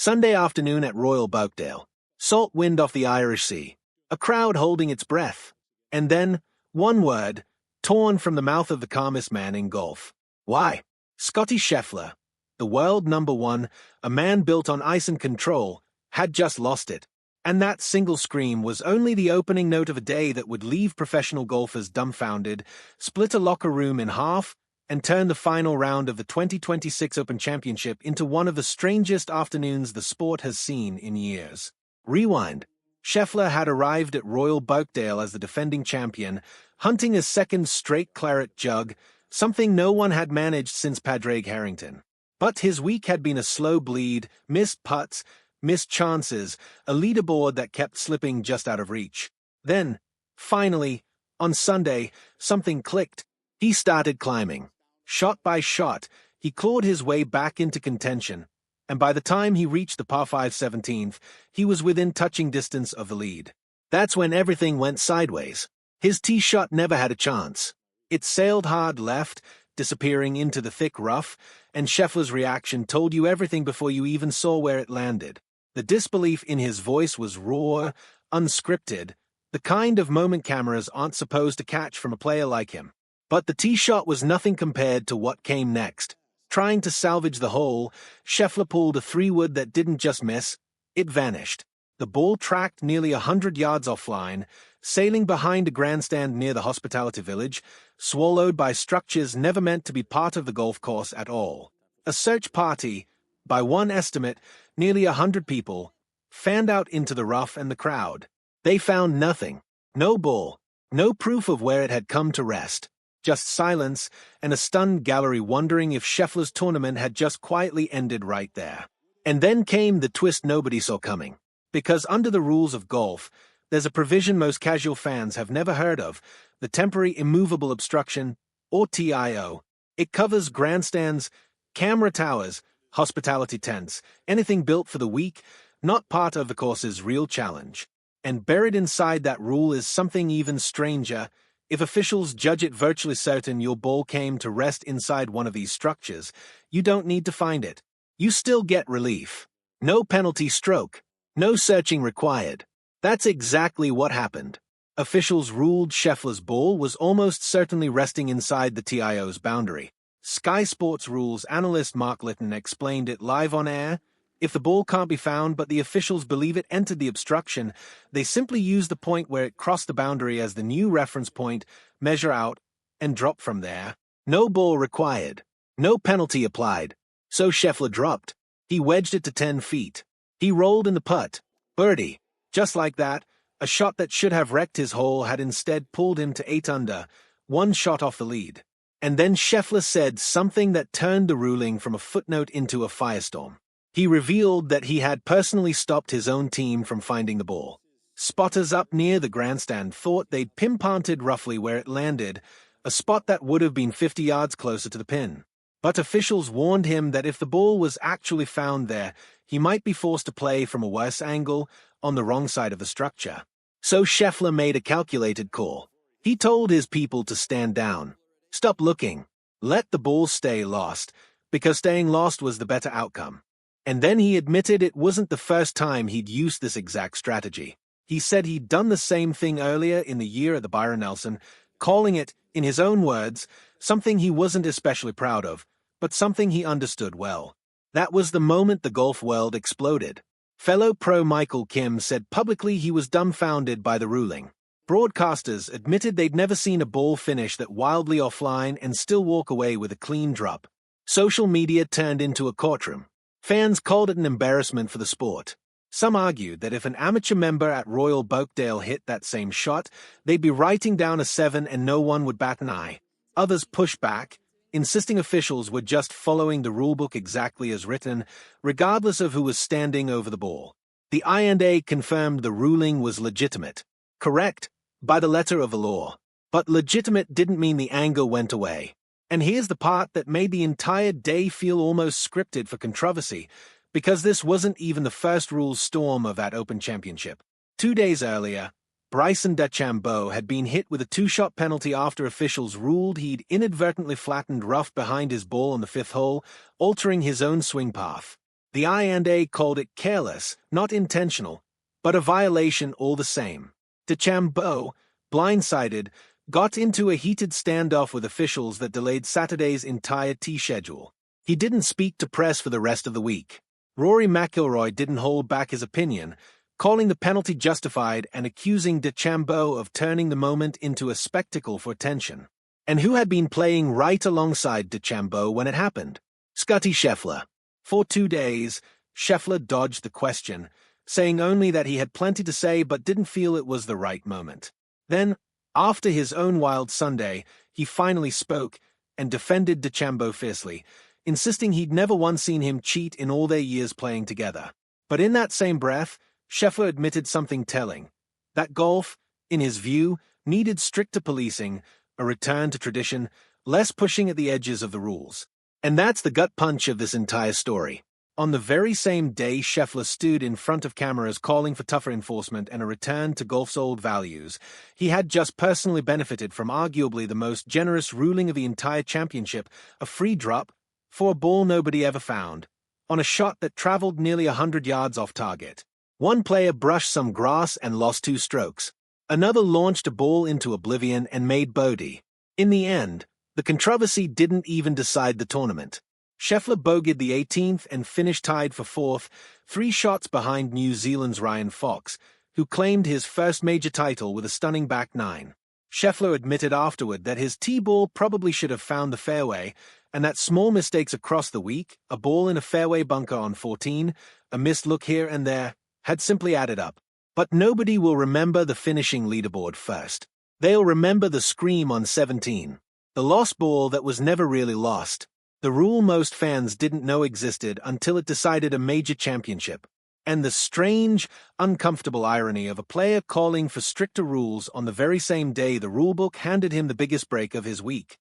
Sunday afternoon at Royal Birkdale. Salt wind off the Irish Sea. A crowd holding its breath. And then, one word, torn from the mouth of the calmest man in golf. Why? Scottie Scheffler, the world number one, a man built on ice and control, had just lost it. And that single scream was only the opening note of a day that would leave professional golfers dumbfounded, split a locker room in half, and turn the final round of the 2026 Open Championship into one of the strangest afternoons the sport has seen in years. Rewind. Scheffler had arrived at Royal Birkdale as the defending champion, hunting a second straight claret jug, something no one had managed since Padraig Harrington. But his week had been a slow bleed, missed putts, missed chances, a leaderboard that kept slipping just out of reach. Then, finally, on Sunday, something clicked. He started climbing. Shot by shot, he clawed his way back into contention, and by the time he reached the par 5 17th, he was within touching distance of the lead. That's when everything went sideways. His tee shot never had a chance. It sailed hard left, disappearing into the thick rough, and Scheffler's reaction told you everything before you even saw where it landed. The disbelief in his voice was raw, unscripted, the kind of moment cameras aren't supposed to catch from a player like him. But the tee shot was nothing compared to what came next. Trying to salvage the hole, Scheffler pulled a 3-wood that didn't just miss, it vanished. The ball tracked nearly 100 yards offline, sailing behind a grandstand near the hospitality village, swallowed by structures never meant to be part of the golf course at all. A search party, by one estimate, nearly 100 people, fanned out into the rough and the crowd. They found nothing. No ball. No proof of where it had come to rest. Just silence and a stunned gallery wondering if Scheffler's tournament had just quietly ended right there. And then came the twist nobody saw coming. Because under the rules of golf, there's a provision most casual fans have never heard of, the temporary immovable obstruction, or TIO. It covers grandstands, camera towers, hospitality tents, anything built for the week, not part of the course's real challenge. And buried inside that rule is something even stranger. If officials judge it virtually certain your ball came to rest inside one of these structures, you don't need to find it. You still get relief. No penalty stroke. No searching required. That's exactly what happened. Officials ruled Scheffler's ball was almost certainly resting inside the TIO's boundary. Sky Sports Rules analyst Mark Lekin explained it live on air. If the ball can't be found but the officials believe it entered the obstruction, they simply use the point where it crossed the boundary as the new reference point, measure out, and drop from there. No ball required. No penalty applied. So Scheffler dropped. He wedged it to 10 feet. He rolled in the putt. Birdie. Just like that, a shot that should have wrecked his hole had instead pulled him to 8 under, one shot off the lead. And then Scheffler said something that turned the ruling from a footnote into a firestorm. He revealed that he had personally stopped his own team from finding the ball. Spotters up near the grandstand thought they'd pinpointed roughly where it landed, a spot that would have been 50 yards closer to the pin. But officials warned him that if the ball was actually found there, he might be forced to play from a worse angle, on the wrong side of the structure. So Scheffler made a calculated call. He told his people to stand down. Stop looking. Let the ball stay lost, because staying lost was the better outcome. And then he admitted it wasn't the first time he'd used this exact strategy. He said he'd done the same thing earlier in the year at the Byron Nelson, calling it, in his own words, something he wasn't especially proud of, but something he understood well. That was the moment the golf world exploded. Fellow pro Michael Kim said publicly he was dumbfounded by the ruling. Broadcasters admitted they'd never seen a ball finish that wildly offline and still walk away with a clean drop. Social media turned into a courtroom. Fans called it an embarrassment for the sport. Some argued that if an amateur member at Royal Birkdale hit that same shot, they'd be writing down a 7 and no one would bat an eye. Others pushed back, insisting officials were just following the rulebook exactly as written, regardless of who was standing over the ball. The I&A confirmed the ruling was legitimate. Correct, by the letter of the law. But legitimate didn't mean the anger went away. And here's the part that made the entire day feel almost scripted for controversy, because this wasn't even the first rules storm of that Open Championship. 2 days earlier, Bryson DeChambeau had been hit with a 2-shot penalty after officials ruled he'd inadvertently flattened rough behind his ball on the 5th hole, altering his own swing path. The I&A called it careless, not intentional, but a violation all the same. DeChambeau, blindsided, got into a heated standoff with officials that delayed Saturday's entire tee schedule. He didn't speak to press for the rest of the week. Rory McIlroy didn't hold back his opinion, calling the penalty justified and accusing DeChambeau of turning the moment into a spectacle for attention. And who had been playing right alongside DeChambeau when it happened? Scottie Scheffler. For 2 days, Scheffler dodged the question, saying only that he had plenty to say but didn't feel it was the right moment. Then, after his own wild Sunday, he finally spoke and defended DeChambeau fiercely, insisting he'd never once seen him cheat in all their years playing together. But in that same breath, Scheffler admitted something telling, that golf, in his view, needed stricter policing, a return to tradition, less pushing at the edges of the rules. And that's the gut punch of this entire story. On the very same day Scheffler stood in front of cameras calling for tougher enforcement and a return to golf's old values, he had just personally benefited from arguably the most generous ruling of the entire championship, a free drop for a ball nobody ever found, on a shot that traveled nearly 100 yards off target. One player brushed some grass and lost 2 strokes. Another launched a ball into oblivion and made bogey. In the end, the controversy didn't even decide the tournament. Scheffler bogeyed the 18th and finished tied for 4th, 3 shots behind New Zealand's Ryan Fox, who claimed his first major title with a stunning back 9. Scheffler admitted afterward that his tee ball probably should have found the fairway, and that small mistakes across the week, a ball in a fairway bunker on 14, a missed look here and there, had simply added up. But nobody will remember the finishing leaderboard first. They'll remember the scream on 17. The lost ball that was never really lost. The rule most fans didn't know existed until it decided a major championship. And the strange, uncomfortable irony of a player calling for stricter rules on the very same day the rulebook handed him the biggest break of his week.